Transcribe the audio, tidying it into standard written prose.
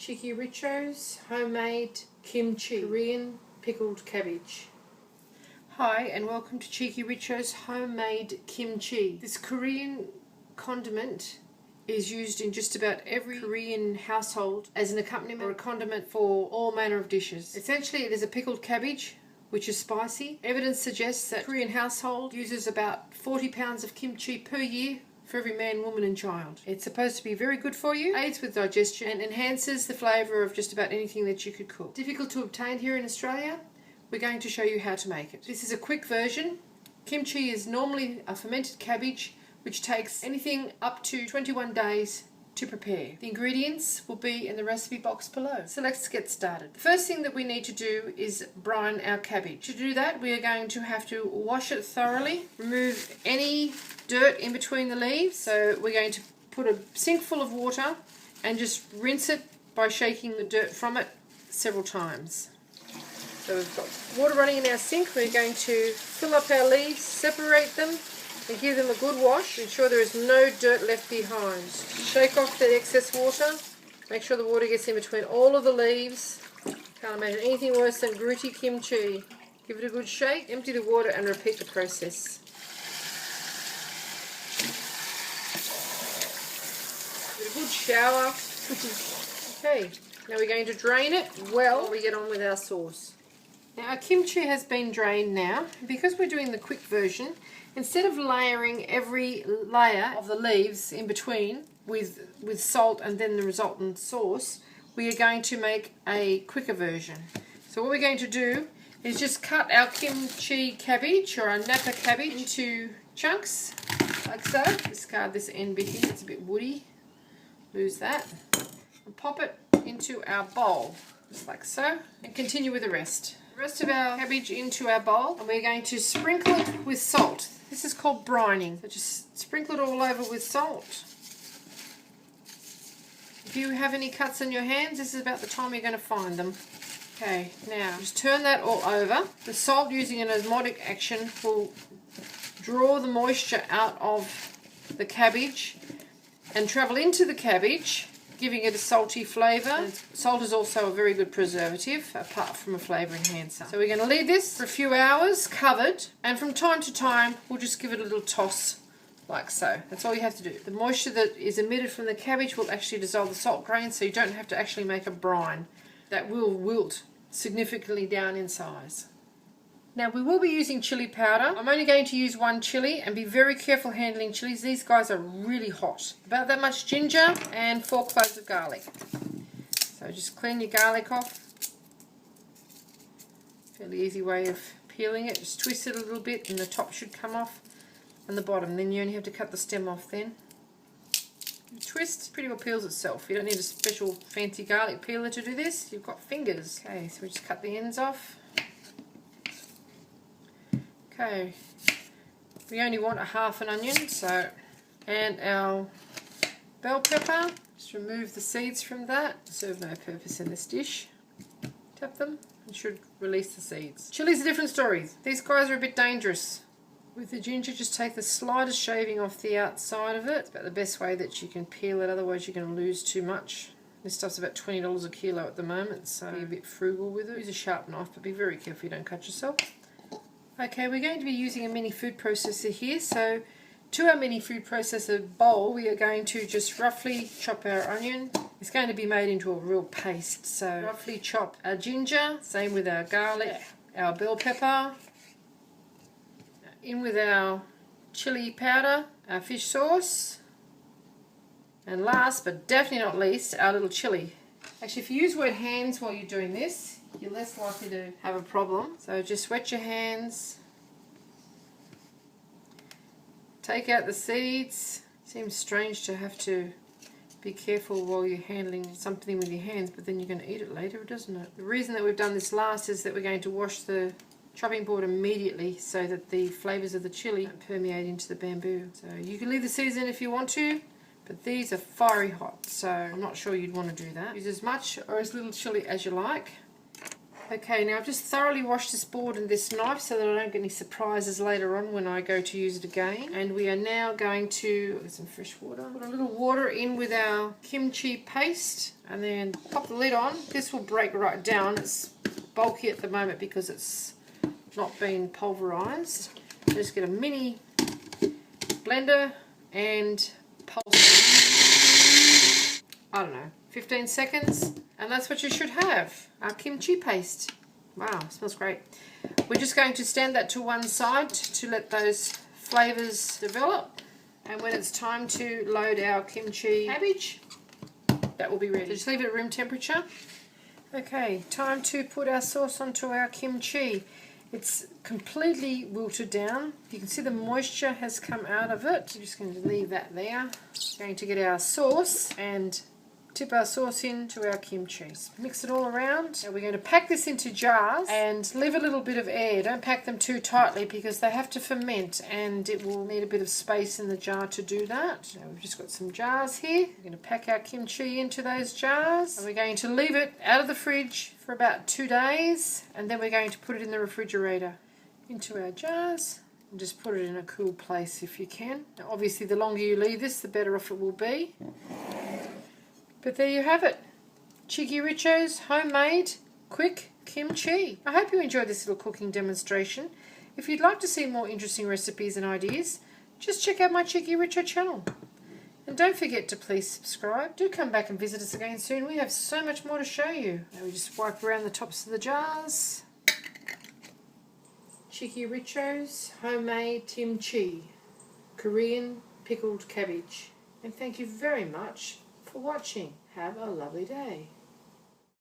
Cheekyricho's homemade kimchi, Korean pickled cabbage. Hi and welcome to Cheekyricho's homemade kimchi. This Korean condiment is used in just about every Korean household as an accompaniment or a condiment for all manner of dishes. Essentially it is a pickled cabbage which is spicy. Evidence suggests that Korean household uses about 40 pounds of kimchi per year for every man, woman and child. It's supposed to be very good for you, aids with digestion and enhances the flavour of just about anything that you could cook. Difficult to obtain here in Australia. We're going to show you how to make it. This is a quick version. Kimchi is normally a fermented cabbage which takes anything up to 21 days to prepare. The ingredients will be in the recipe box below. So let's get started. The first thing that we need to do is brine our cabbage. To do that we are going to have to wash it thoroughly, remove any dirt in between the leaves. So we're going to put a sink full of water and just rinse it by shaking the dirt from it several times. So we've got water running in our sink. We're going to fill up our leaves, separate them and give them a good wash to ensure there is no dirt left behind. Shake off the excess water. Make sure the water gets in between all of the leaves. Can't imagine anything worse than gritty kimchi. Give it a good shake, empty the water and repeat the process. Give it a good shower. Okay, now we're going to drain it well while we get on with our sauce. Now our kimchi has been drained now. Because we're doing the quick version, instead of layering every layer of the leaves in between with salt and then the resultant sauce, we are going to make a quicker version. So what we're going to do is just cut our kimchi cabbage or our napa cabbage into chunks, like so. Discard this end bit here, it's a bit woody. Lose that. And pop it into our bowl, just like so, and continue with the rest. The rest of our cabbage into our bowl, and we're going to sprinkle it with salt. This is called brining. So just sprinkle it all over with salt. If you have any cuts on your hands, this is about the time you're going to find them. Okay, now just turn that all over. The salt, using an osmotic action, will draw the moisture out of the cabbage and travel into the cabbage, giving it a salty flavour. And salt is also a very good preservative, apart from a flavour enhancer. So we're going to leave this for a few hours covered, and from time to time we'll just give it a little toss, like so. That's all you have to do. The moisture that is emitted from the cabbage will actually dissolve the salt grains, so you don't have to actually make a brine. That will wilt significantly down in size. Now we will be using chili powder. I'm only going to use one chili, and be very careful handling chilies. These guys are really hot. About that much ginger and 4 cloves of garlic. So just clean your garlic off. Fairly easy way of peeling it. Just twist it a little bit and the top should come off and the bottom. Then you only have to cut the stem off then. You twist, pretty well peels itself. You don't need a special fancy garlic peeler to do this. You've got fingers. Okay, so we just cut the ends off. Okay, we only want a half an onion, so, and our bell pepper. Just remove the seeds from that. Serve no purpose in this dish. Tap them and should release the seeds. Chili's a different story. These guys are a bit dangerous. With the ginger, just take the slightest shaving off the outside of it. It's about the best way that you can peel it, otherwise you're going to lose too much. This stuff's about $20 a kilo at the moment, so be a bit frugal with it. Use a sharp knife, but be very careful you don't cut yourself. Okay, we're going to be using a mini food processor here, so to our mini food processor bowl we are going to just roughly chop our onion. It's going to be made into a real paste, so roughly chop our ginger, same with our garlic, our bell pepper, in with our chili powder, our fish sauce, and last but definitely not least, our little chili. Actually, if you use wet hands while you're doing this, you're less likely to have a problem. So just wet your hands. Take out the seeds. Seems strange to have to be careful while you're handling something with your hands, but then you're going to eat it later, doesn't it? The reason that we've done this last is that we're going to wash the chopping board immediately so that the flavours of the chili don't permeate into the bamboo. So you can leave the seeds in if you want to, but these are fiery hot, so I'm not sure you'd want to do that. Use as much or as little chili as you like. Okay, now I've just thoroughly washed this board and this knife so that I don't get any surprises later on when I go to use it again. And we are now going to get some fresh water. Put a little water in with our kimchi paste and then pop the lid on. This will break right down. It's bulky at the moment because it's not been pulverized. Just get a mini blender and pulse. I don't know, 15 seconds. And that's what you should have, our kimchi paste. Wow, smells great. We're just going to stand that to one side to let those flavours develop. And when it's time to load our kimchi cabbage, that will be ready. So just leave it at room temperature. Okay, time to put our sauce onto our kimchi. It's completely wilted down. You can see the moisture has come out of it. I'm just going to leave that there. Going to get our sauce and tip our sauce into our kimchi. Mix it all around. Now we're going to pack this into jars and leave a little bit of air. Don't pack them too tightly because they have to ferment and it will need a bit of space in the jar to do that. Now we've just got some jars here. We're going to pack our kimchi into those jars and we're going to leave it out of the fridge for about 2 days and then we're going to put it in the refrigerator into our jars and just put it in a cool place if you can. Now obviously the longer you leave this, the better off it will be. But there you have it, cheekyricho's homemade quick kimchi. I hope you enjoyed this little cooking demonstration. If you'd like to see more interesting recipes and ideas, just check out my cheekyricho channel. And don't forget to please subscribe. Do come back and visit us again soon. We have so much more to show you. Now we just wipe around the tops of the jars. Cheekyricho's homemade kimchi, Korean pickled cabbage. And thank you very much for watching. Have a lovely day.